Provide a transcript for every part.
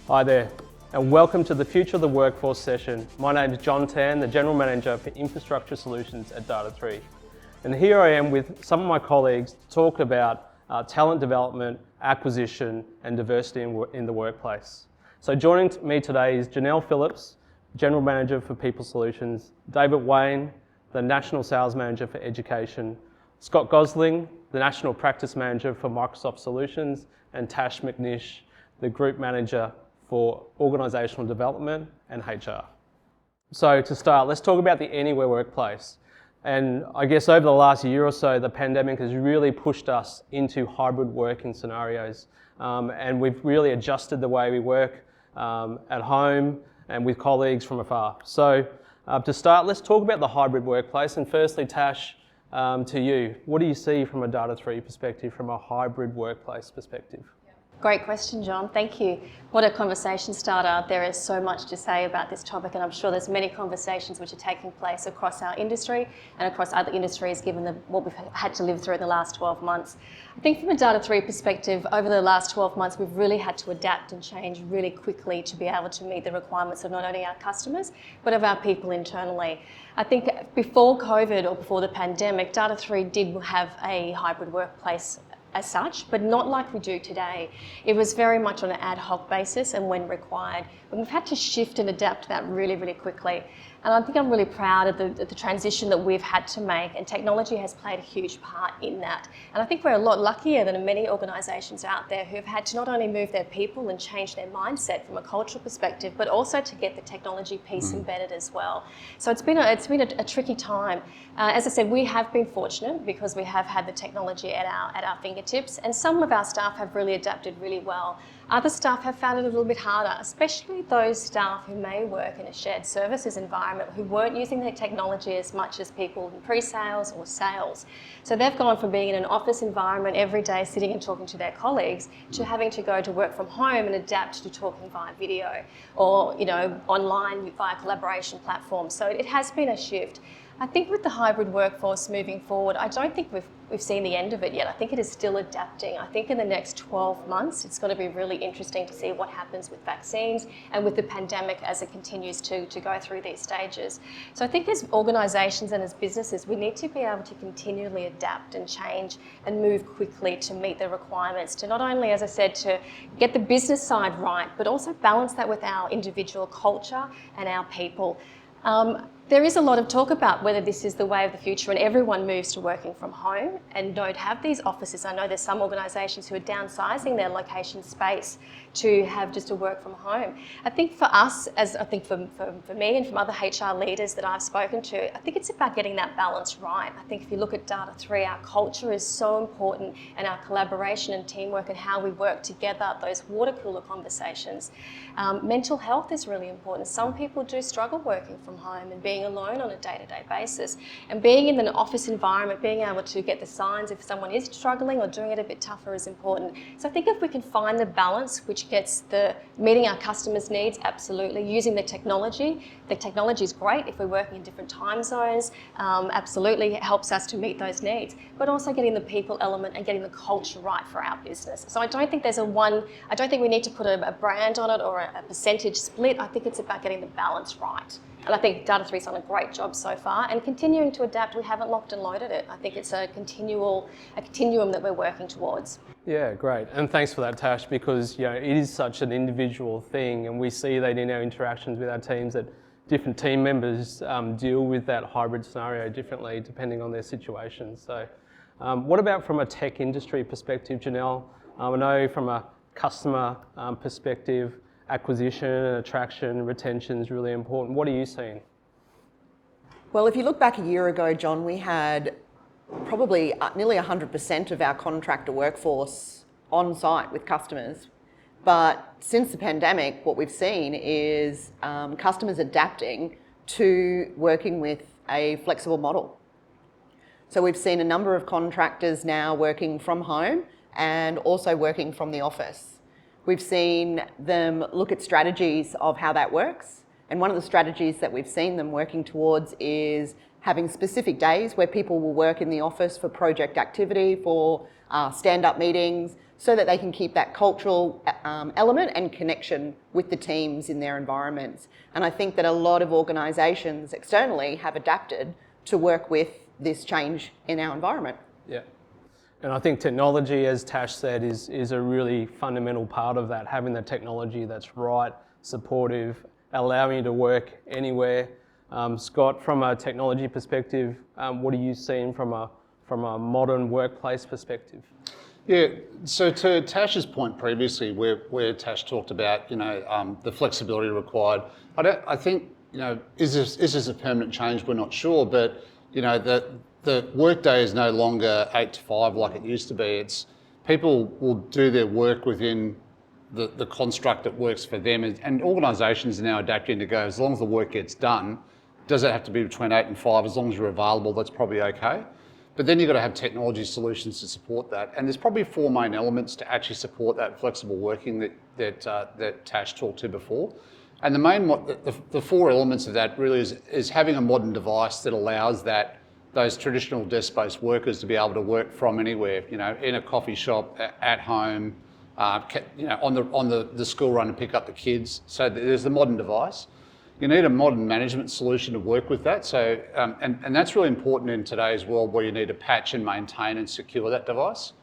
Hi there, and welcome to the Future of the Workforce session. My name is John Tan, the General Manager for Infrastructure Solutions at Data3. And here I am with some of my colleagues to talk about talent development, acquisition, and diversity in the workplace. So joining me today is Janelle Phillips, General Manager for People Solutions, David Wayne, the National Sales Manager for Education, Scott Gosling, the National Practice Manager for Microsoft Solutions, and Tash McNish, the Group Manager for Organisational Development and HR. So to start, let's talk about the Anywhere Workplace. And I guess over the last year or so, the pandemic has really pushed us into hybrid working scenarios. And we've really adjusted the way we work at home and with colleagues from afar. So to start, let's talk about the hybrid workplace. And firstly, Tash, to you, what do you see from a Data3 perspective, from a hybrid workplace perspective? Great question, John. Thank you. What a conversation starter. There is so much to say about this topic, and I'm sure there's many conversations which are taking place across our industry and across other industries given what we've had to live through in the last 12 months. I think from a Data3 perspective, over the last 12 months, we've really had to adapt and change really quickly to be able to meet the requirements of not only our customers, but of our people internally. I think before COVID or before the pandemic, Data3 did have a hybrid workplace as such, but not like we do today. It was very much on an ad hoc basis and when required. But we've had to shift and adapt to that really, really quickly. And I think I'm really proud of the transition that we've had to make, and technology has played a huge part in that. And I think we're a lot luckier than many organisations out there who've had to not only move their people and change their mindset from a cultural perspective, but also to get the technology piece embedded as well. So it's been a tricky time. As I said, we have been fortunate because we have had the technology at our fingertips, and some of our staff have really adapted really well. Other staff have found it a little bit harder, especially those staff who may work in a shared services environment who weren't using the technology as much as people in pre-sales or sales. So they've gone from being in an office environment every day sitting and talking to their colleagues to having to go to work from home and adapt to talking via video or online via collaboration platforms. So it has been a shift. I think with the hybrid workforce moving forward, I don't think we've seen the end of it yet. I think it is still adapting. I think in the next 12 months, it's going to be really interesting to see what happens with vaccines and with the pandemic as it continues to go through these stages. So I think as organisations and as businesses, we need to be able to continually adapt and change and move quickly to meet the requirements, to not only, as I said, to get the business side right, but also balance that with our individual culture and our people. There is a lot of talk about whether this is the way of the future and everyone moves to working from home and don't have these offices. I know there's some organisations who are downsizing their location space to have just a work from home. I think for us, as I think for me and from other HR leaders that I've spoken to, I think it's about getting that balance right. I think if you look at Data3, our culture is so important, and our collaboration and teamwork and how we work together, those water cooler conversations. Mental health is really important. Some people do struggle working from home and being alone on a day-to-day basis, and being in an office environment, being able to get the signs if someone is struggling or doing it a bit tougher is important. So I think if we can find the balance which gets the meeting our customers' needs, absolutely, using the technology is great if we're working in different time zones, absolutely it helps us to meet those needs, but also getting the people element and getting the culture right for our business. So I don't think I don't think we need to put a brand on it or a percentage split. I think it's about getting the balance right. And I think Data3's done a great job so far, and continuing to adapt. We haven't locked and loaded it. I think it's a continuum that we're working towards. Yeah, great. And thanks for that, Tash, because it is such an individual thing, and we see that in our interactions with our teams that different team members deal with that hybrid scenario differently depending on their situation. So what about from a tech industry perspective, Janelle? I know from a customer perspective, acquisition and attraction, retention is really important. What are you seeing? Well, if you look back a year ago, John, we had probably nearly 100% of our contractor workforce on site with customers. But since the pandemic, what we've seen is customers adapting to working with a flexible model. So we've seen a number of contractors now working from home and also working from the office. We've seen them look at strategies of how that works, And one of the strategies that we've seen them working towards is having specific days where people will work in the office for project activity, for stand-up meetings, so that they can keep that cultural element and connection with the teams in their environments. And I think that a lot of organisations externally have adapted to work with this change in our environment. Yeah. And I think technology, as Tash said, is a really fundamental part of that, having the technology that's right, supportive, allowing you to work anywhere. Scott, from a technology perspective, what are you seeing from a modern workplace perspective? Yeah, so to Tash's point previously, where Tash talked about, the flexibility required, I think, is this a permanent change? We're not sure, but, the workday is no longer 8 to 5 like it used to be. It's people will do their work within the construct that works for them, and organisations are now adapting to go, as long as the work gets done, does it have to be between 8 and 5? As long as you're available, that's probably okay. But then you've got to have technology solutions to support that. And there's probably 4 main elements to actually support that flexible working that Tash talked to before. And the 4 elements of that really is having a modern device that allows those traditional desk-based workers to be able to work from anywhere, in a coffee shop, at home, on the school run and pick up the kids. So there's the modern device. You need a modern management solution to work with that. So, and that's really important in today's world, where you need to patch and maintain and secure that device.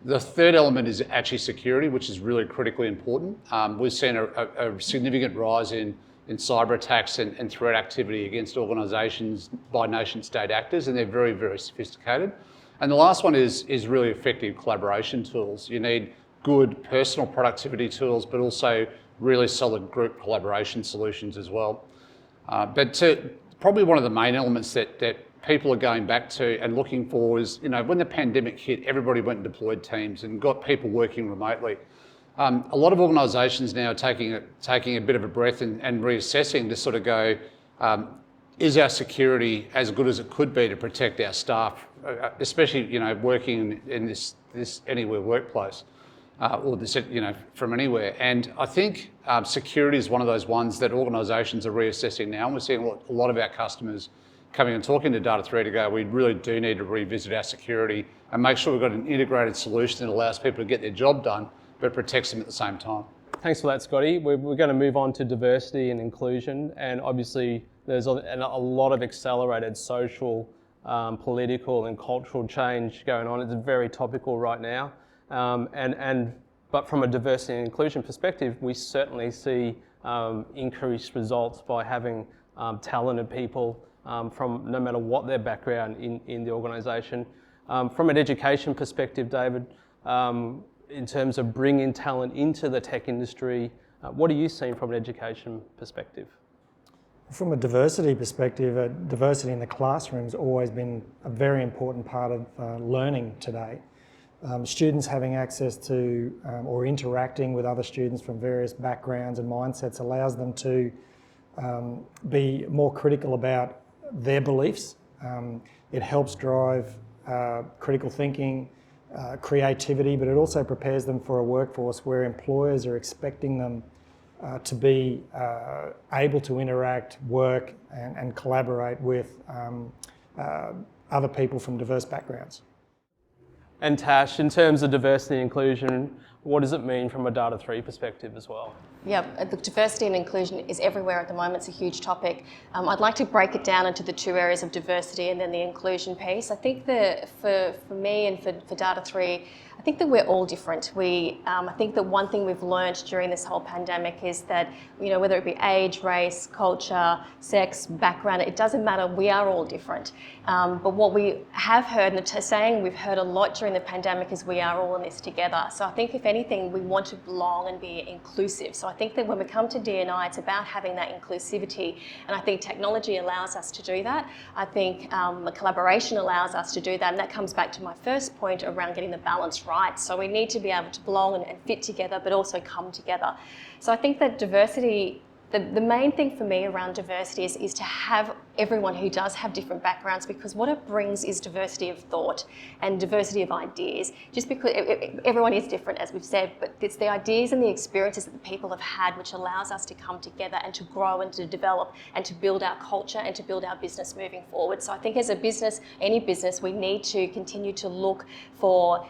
The third element is actually security, which is really critically important. We've seen a significant rise in cyber attacks and threat activity against organisations by nation state actors, and they're very, very sophisticated. And the last one is really effective collaboration tools. You need good personal productivity tools, but also really solid group collaboration solutions as well. But probably one of the main elements that people are going back to and looking for is, when the pandemic hit, everybody went and deployed teams and got people working remotely. A lot of organisations now are taking a bit of a breath and reassessing to sort of go, is our security as good as it could be to protect our staff, especially working in this anywhere workplace, or this from anywhere. And I think security is one of those ones that organisations are reassessing now, and we're seeing a lot of our customers coming and talking to Data3 to go, we really do need to revisit our security and make sure we've got an integrated solution that allows people to get their job done, but protects them at the same time. Thanks for that, Scotty. We're going to move on to diversity and inclusion, and obviously there's a lot of accelerated social, political and cultural change going on. It's very topical right now, but from a diversity and inclusion perspective, we certainly see increased results by having talented people from no matter what their background in the organisation. From an education perspective, David, in terms of bringing talent into the tech industry, what are you seeing from an education perspective? From a diversity perspective, diversity in the classroom has always been a very important part of learning today. Students having access to or interacting with other students from various backgrounds and mindsets allows them to be more critical about their beliefs. It helps drive critical thinking, creativity, but it also prepares them for a workforce where employers are expecting them to be able to interact, work and collaborate with other people from diverse backgrounds. And Tash, in terms of diversity and inclusion, what does it mean from a Data3 perspective as well? Yeah, the diversity and inclusion is everywhere at the moment. It's a huge topic. I'd like to break it down into the 2 areas of diversity and then the inclusion piece. I think that for me and for Data3, I think that we're all different. I think that one thing we've learned during this whole pandemic is that, whether it be age, race, culture, sex, background, it doesn't matter, we are all different. But what we have heard, and the saying we've heard a lot during the pandemic, is we are all in this together. So I think if anything, we want to belong and be inclusive. So I think that when we come to D&I, it's about having that inclusivity, and I think technology allows us to do that. I think the collaboration allows us to do that, and that comes back to my first point around getting the balance right. So we need to be able to belong and fit together, but also come together. So I think that diversity The main thing for me around diversity is to have everyone who does have different backgrounds, because what it brings is diversity of thought and diversity of ideas. Just because everyone is different, as we've said, but it's the ideas and the experiences that the people have had which allows us to come together and to grow and to develop and to build our culture and to build our business moving forward. So I think as a business, any business, we need to continue to look for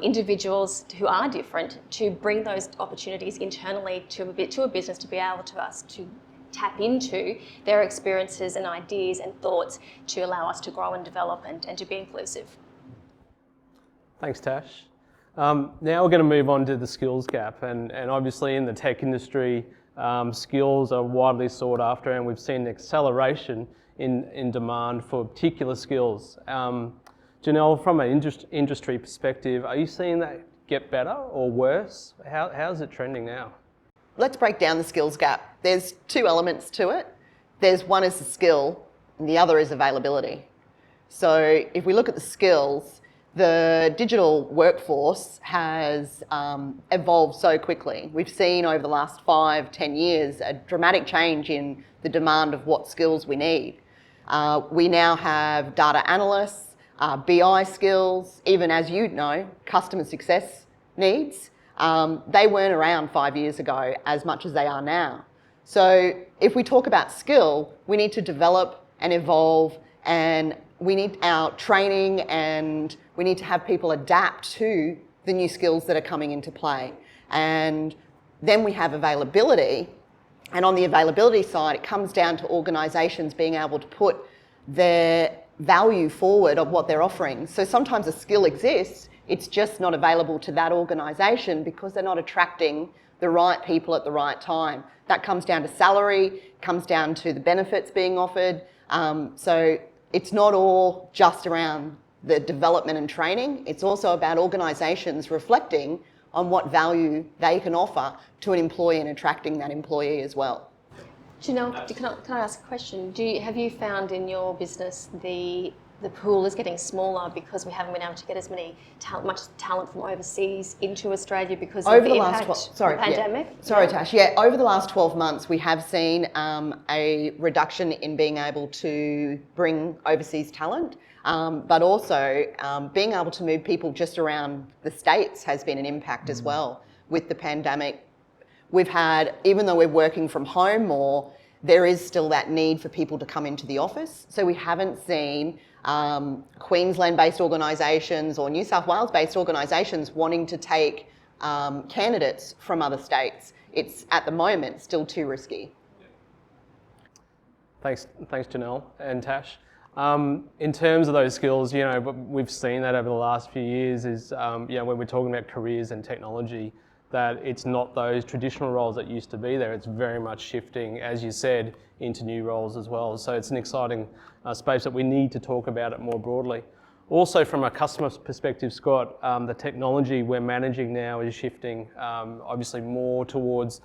individuals who are different to bring those opportunities internally to a business to be able to tap into their experiences and ideas and thoughts to allow us to grow and develop and to be inclusive. Thanks, Tash. Now we're going to move on to the skills gap, and obviously in the tech industry, skills are widely sought after, and we've seen an acceleration in demand for particular skills. Janelle, from an industry perspective, are you seeing that get better or worse? How's it trending now? Let's break down the skills gap. There's two elements to it. There's one is the skill and the other is availability. So if we look at the skills, the digital workforce has evolved so quickly. We've seen over the last 5-10 years a dramatic change in the demand of what skills we need. We now have data analysts, BI skills, even as you know, customer success needs. They weren't around 5 years ago as much as they are now. So if we talk about skill, we need to develop and evolve, and we need our training, and we need to have people adapt to the new skills that are coming into play. And then we have availability. And on the availability side, it comes down to organisations being able to put their value forward of what they're offering. So sometimes a skill exists, it's just not available to that organisation because they're not attracting the right people at the right time. That comes down to salary, comes down to the benefits being offered. So it's not all just around the development and training, it's also about organisations reflecting on what value they can offer to an employee and attracting that employee as well. Janelle, can I ask a question? Have you found in your business the pool is getting smaller because we haven't been able to get as much talent from overseas into Australia because of the impact of the pandemic? Tash. Yeah, over the last 12 months, we have seen a reduction in being able to bring overseas talent, but also being able to move people just around the States has been an impact as well with the pandemic. We've had, even though we're working from home more, there is still that need for people to come into the office. So we haven't seen Queensland-based organisations or New South Wales-based organisations wanting to take candidates from other states. It's, at the moment, still too risky. Thanks Janelle and Tash. In terms of those skills, we've seen that over the last few years is, when we're talking about careers and technology, that it's not those traditional roles that used to be there. It's very much shifting, as you said, into new roles as well. So it's an exciting space that we need to talk about it more broadly. Also, from a customer perspective, Scott, the technology we're managing now is shifting obviously more towards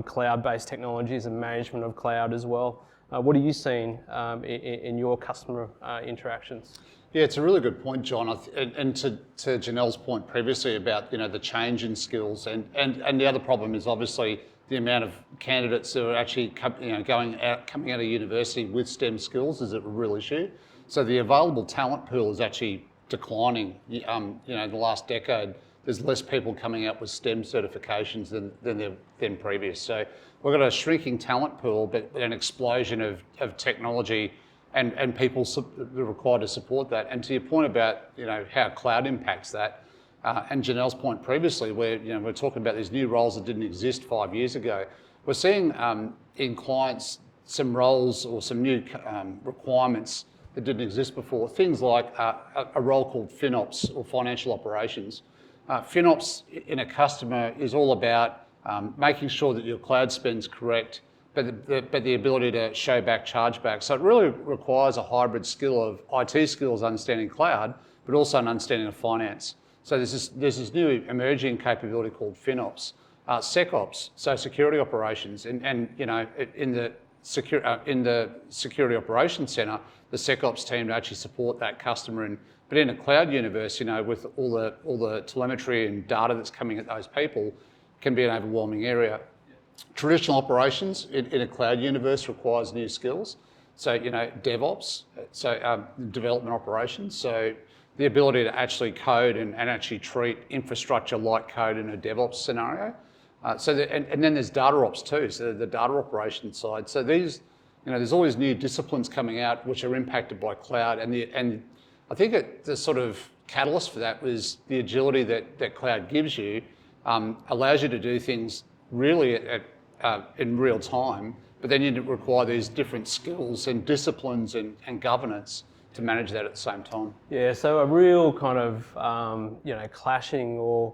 cloud-based technologies and management of cloud as well. What are you seeing in your customer interactions? Yeah, it's a really good point, John. And to Janelle's point previously about the change in skills, and the other problem is obviously the amount of candidates that are actually coming out of university with STEM skills is a real issue. So the available talent pool is actually declining. The last decade, there's less people coming out with STEM certifications than previous. So we've got a shrinking talent pool, but an explosion of technology and people required to support that. And to your point about how cloud impacts that, and Janelle's point previously, where we're talking about these new roles that didn't exist 5 years ago, we're seeing in clients some roles or some new requirements that didn't exist before. Things like a role called FinOps or financial operations. FinOps in a customer is all about making sure that your cloud spend's correct, but the ability to show back chargeback. So it really requires a hybrid skill of IT skills, understanding cloud, but also an understanding of finance. So there's this new emerging capability called FinOps, SecOps, so security operations, and in the security operations center, the SecOps team to actually support that customer. But in a cloud universe, with all the telemetry and data that's coming at those people, can be an overwhelming area. traditional operations in a cloud universe requires new skills. So, DevOps, so development operations. So the ability to actually code and actually treat infrastructure like code in a DevOps scenario. And then there's data ops too, so the data operation side. So these, there's always new disciplines coming out which are impacted by cloud, and I think the sort of catalyst for that was the agility that cloud gives you, allows you to do things really in real time, but then you require these different skills and disciplines and governance to manage that at the same time. Yeah, so a real kind of clashing or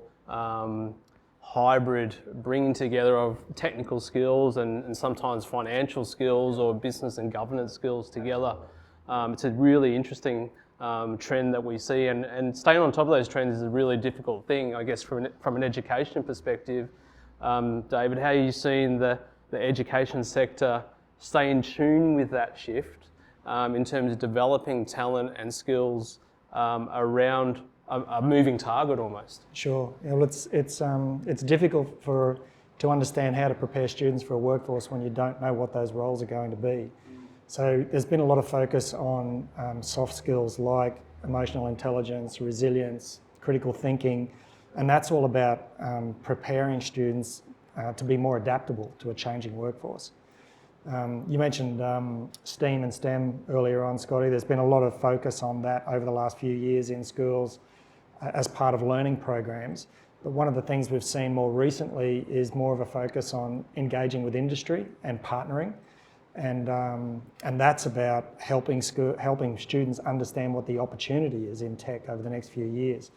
hybrid bringing together of technical skills and sometimes financial skills or business and governance skills together. It's a really interesting trend that we see, and staying on top of those trends is a really difficult thing, I guess, from an education perspective. David, how are you seeing the education sector stay in tune with that shift in terms of developing talent and skills around a moving target almost? Sure. Yeah, well, it's difficult to understand how to prepare students for a workforce when you don't know what those roles are going to be. So there's been a lot of focus on soft skills like emotional intelligence, resilience, critical thinking, and that's all about preparing students to be more adaptable to a changing workforce. You mentioned STEAM and STEM earlier on, Scotty. There's been a lot of focus on that over the last few years in schools as part of learning programs. But one of the things we've seen more recently is more of a focus on engaging with industry and partnering. And that's about helping students understand what the opportunity is in tech over the next few years.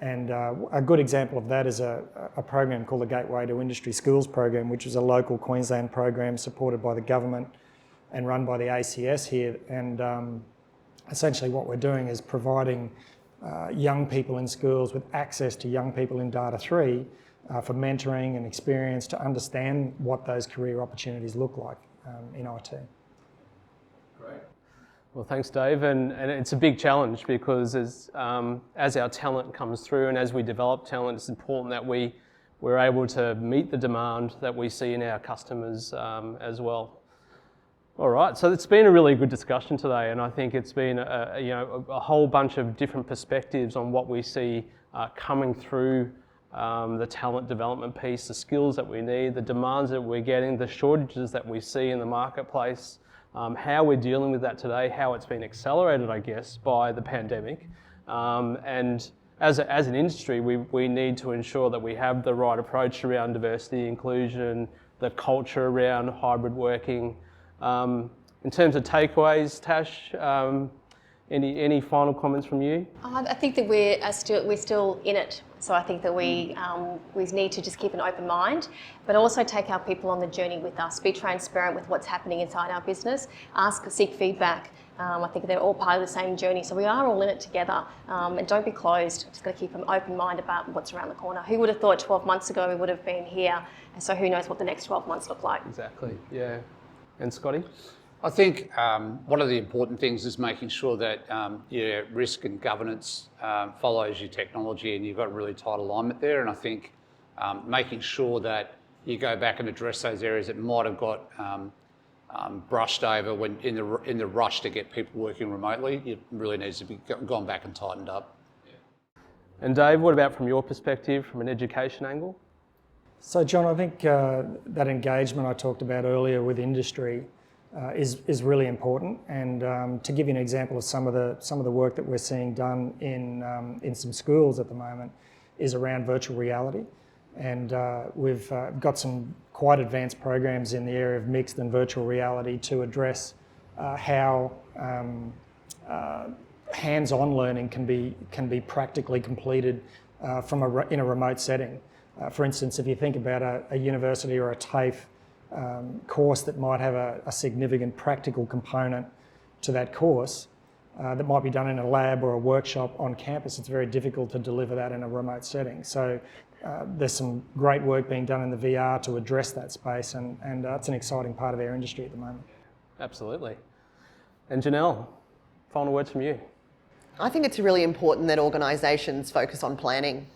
And a good example of that is a program called the Gateway to Industry Schools program, which is a local Queensland program supported by the government and run by the ACS here. And essentially what we're doing is providing young people in schools with access to young people in Data 3 for mentoring and experience to understand what those career opportunities look like in IT. Great. Well, thanks, Dave. And it's a big challenge because as our talent comes through and as we develop talent, it's important that we're able to meet the demand that we see in our customers as well. All right, so it's been a really good discussion today, and I think it's been a whole bunch of different perspectives on what we see coming through the talent development piece, the skills that we need, the demands that we're getting, the shortages that we see in the marketplace, how we're dealing with that today, how it's been accelerated, I guess, by the pandemic. And as an industry, we need to ensure that we have the right approach around diversity, inclusion, the culture around hybrid working. In terms of takeaways, Tash, any final comments from you? I think that we're still in it. So I think that we need to just keep an open mind, but also take our people on the journey with us, be transparent with what's happening inside our business, seek feedback. I think they're all part of the same journey. So we are all in it together, and don't be closed. Just got to keep an open mind about what's around the corner. Who would have thought 12 months ago we would have been here? And so who knows what the next 12 months look like? Exactly, yeah. And Scotty? I think one of the important things is making sure that your risk and governance follows your technology, and you've got a really tight alignment there. And I think making sure that you go back and address those areas that might have got brushed over when in the rush to get people working remotely, it really needs to be gone back and tightened up. And Dave, what about from your perspective, from an education angle? So John, I think that engagement I talked about earlier with industry is really important, and to give you an example of some of the work that we're seeing done in some schools at the moment is around virtual reality, and we've got some quite advanced programs in the area of mixed and virtual reality to address how hands-on learning can be practically completed in a remote setting. For instance, if you think about a university or a TAFE course that might have a significant practical component to that course that might be done in a lab or a workshop on campus, it's very difficult to deliver that in a remote setting. So there's some great work being done in the VR to address that space, and it's an exciting part of our industry at the moment. Absolutely. And Janelle, final words from you. I think it's really important that organisations focus on planning.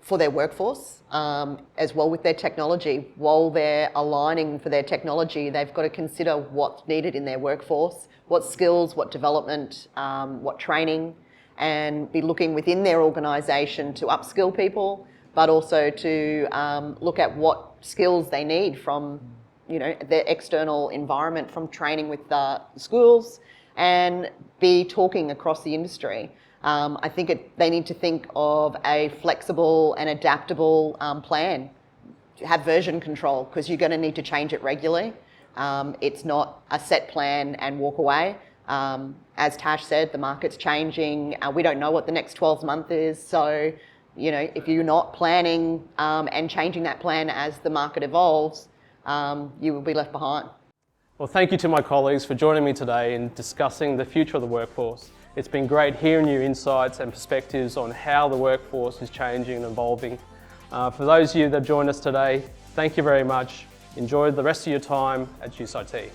for their workforce, as well with their technology. While they're aligning for their technology, they've got to consider what's needed in their workforce, what skills, what development, what training, and be looking within their organisation to upskill people, but also to look at what skills they need from their external environment, from training with the schools, and be talking across the industry. I think they need to think of a flexible and adaptable plan. Have version control, because you're going to need to change it regularly. It's not a set plan and walk away. As Tash said, the market's changing. We don't know what the next 12 months is. So, if you're not planning and changing that plan as the market evolves, you will be left behind. Well, thank you to my colleagues for joining me today in discussing the future of the workforce. It's been great hearing your insights and perspectives on how the workforce is changing and evolving. For those of you that joined us today, thank you very much. Enjoy the rest of your time at JuiceIT.